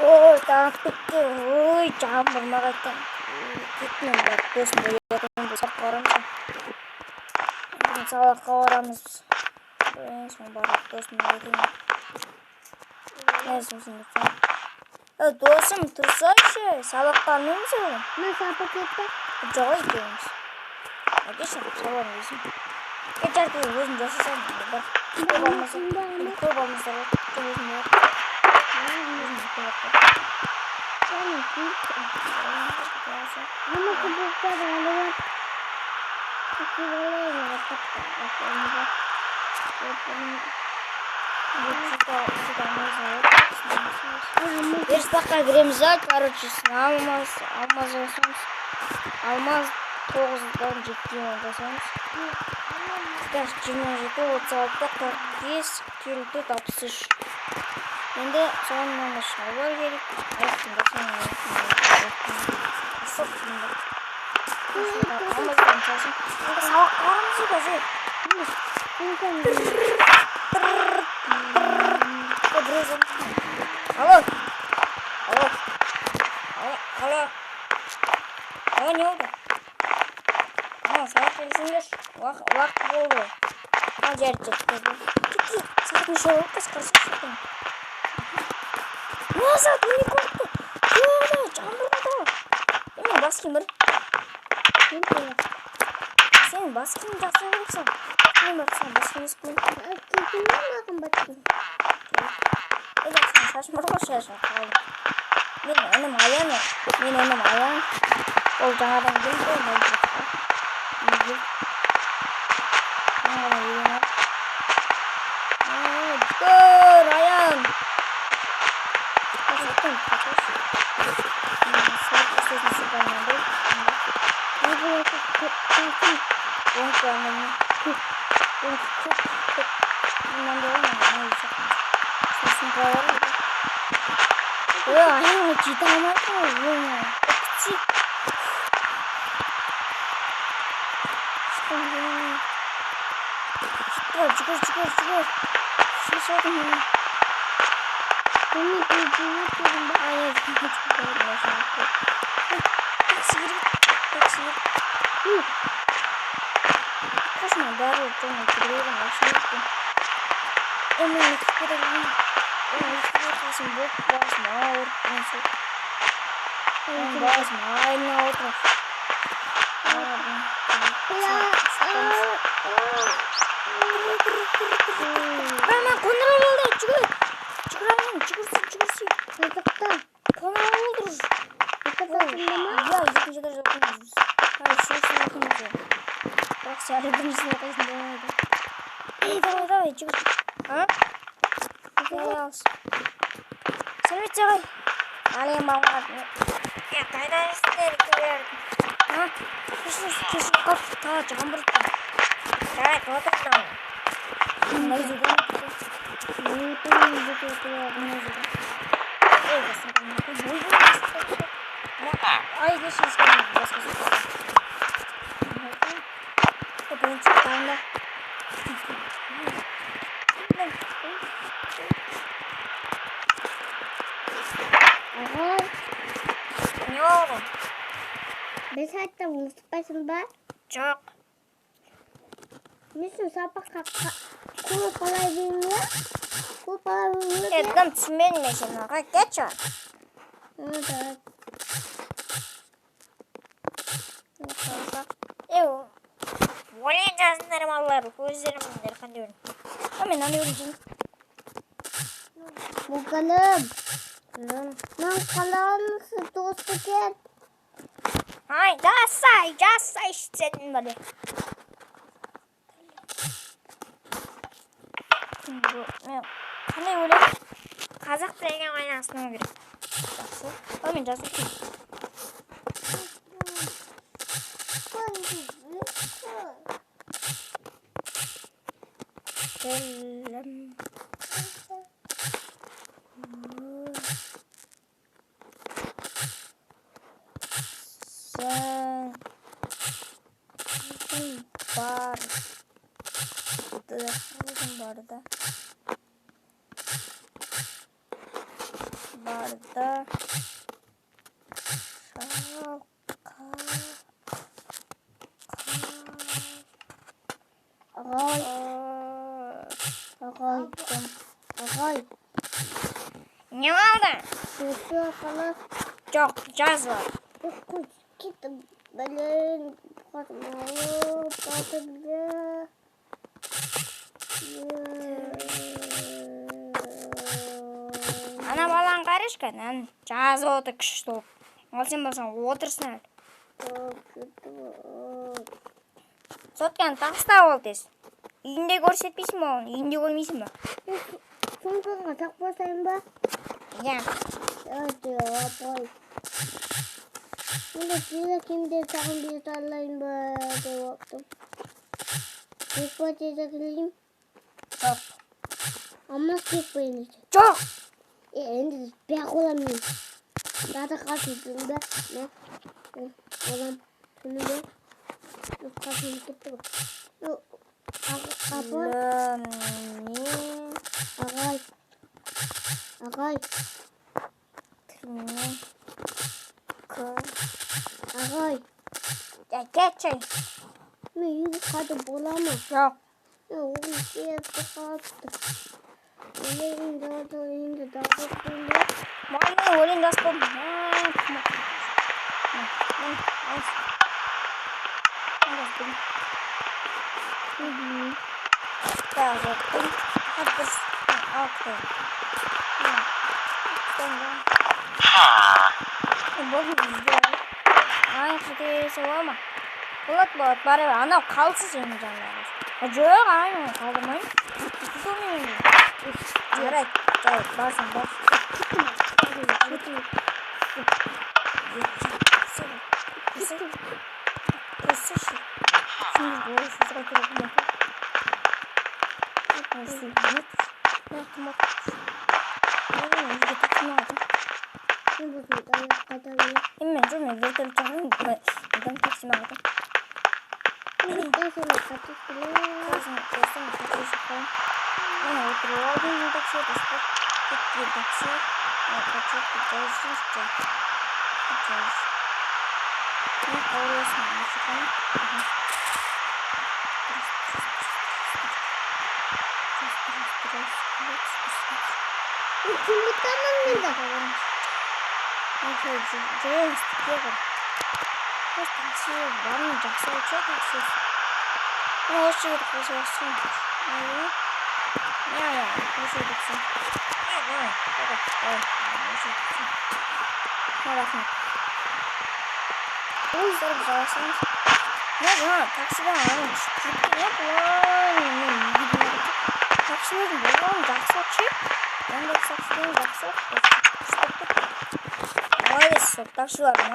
Ой, танк bitti. Ой, жаңбырмақ айтқан. Кетмен бар. Досым боятын сабаққа барамыз. Бүгін сабаққа барамыз. Соң барып досым айтайын. Нәсім сындықсан. Досым, тұрсайшы. Сабаққа бармаймыз оған. Мен сабақ кетті. Жоқ екеуміз. Әкеші, сабағын өзім. Жарты өзім жасасам. Көп алмаса. Көп алмаса. Өзім бар. Верстаққа кіреміз да, короче, алмаз жасаймыз. Алмаз 9-дан 7-ден жасаймыз. 27, 36, 45, 54, 63. Енді соңынан шалбар керек. Аяқтың басынан алмаздан шашын. Сабақ қарамыз қазір. Алло. Не oldu? Сабақ келсеңдер. Уақыт болды. Жарып жетті. Сағатын шоу қысқарса шоқтың. Назад, не korktu. Şöyle, çamurda. Benim baskın bir. Sen baskın жақсы көрсің. Мен бақсам baskın ескін. Кекеннен бағын бақын. Сен шашым бар ғой шашым қалды. Мен інім Аян. Ол жаңадан келді ғой. Dur Аян. Космо дару, то не переверну, машинку. Эмily, переверну. Сим бок басмаур, принцип. Басмайна отров. Мама, контрол болды, жүгірсін. Қайтықта. Контрол болды. Я, екінші даже оқымыз. Үшінші оқымыз. Бірақ сәрі біріншісін оқайсын болмайды. Давай, жүгір. Сәлемет жағай. Алейм балғар. Қайда істер көрердің. Кешін қалып таға жағын бұрытты. Жарай, отырды. Мына жүгі. Ай, кешін ескердің. Бірінші таңда. Не oldu? Biz hatta unutmayasın ba? Çok. Müslüm sabah kuru palay bilmiyor. Kuru palay bilmiyor. Dedim tümenmesin. Geç o. Evet. Evo. Oynayacağız derim Allah'ım. Gözlerim derim diyorum. Ama ne oluyor? Bakalım. Lan kalan dostu gel. Hay, just say istedim böyle. Hani böyle Kazak dilini oynasına göre. Жақсы. Мен жазып кетейін. barda Ağay. Ağay. Ağay. Ne oldu? Şu kalas. Çok caz var. Kuş gitti. Belen katmalı. Tatlıca. Ана балаң қарашқа, жазып отыр күшті болып. Ал сен болсаң отырсың әлі. Сотканы тастап ал тез. Үйінде көрсетпейсің ба оны? Үйінде көрмейсің ба? Сумкаға тақпасайын ба? Иә. Апай. Енді сені кімде саған бет алайын ба деп оқтым. Кекпатеті келейім? Жоқ. Амма кекпейін еді. Жоқ. Енді бәқ олам мен. Дады қасыдың ба? Олам. Түні бе? Қасым кетті ба? Апай. Ағай. Ағай. Ағай. Кетші. Мен үйге қады бола ма? Жоқ. Оғын кетті қапты. Өлегін дады енді дағы қойды. Мағын өлең дас болдым. Болады, бары анау қалсыз енді жаңағы. Жоқ, анау қалдырмайын. Жарайды, барсың, бар. Мен жүрме, вертолет жағын, одан такси мағады. Ana otro lado un taxi, después el taxi, ahora es música.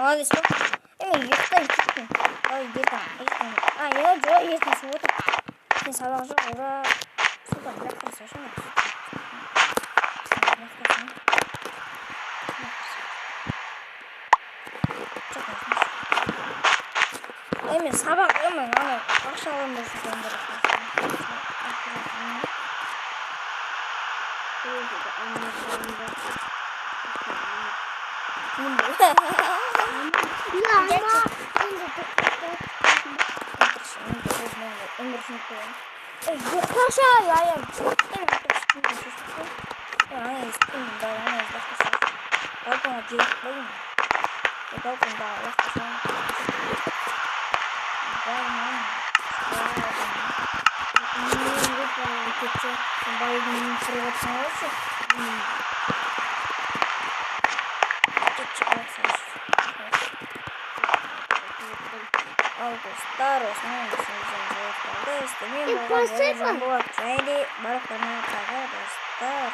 Молодец, ұйықтап кеттің. Ой, ертең. Жоқ, ертең су отыр. Сен сабақ жоқ, ура. Супер, бірақ қайсы үшін. Мен сабақ емін, ақша алам да жүрген дұрыс. Yoklaşa yayım. Старый, И посыпал. вот, Джейди, барахтана, стар.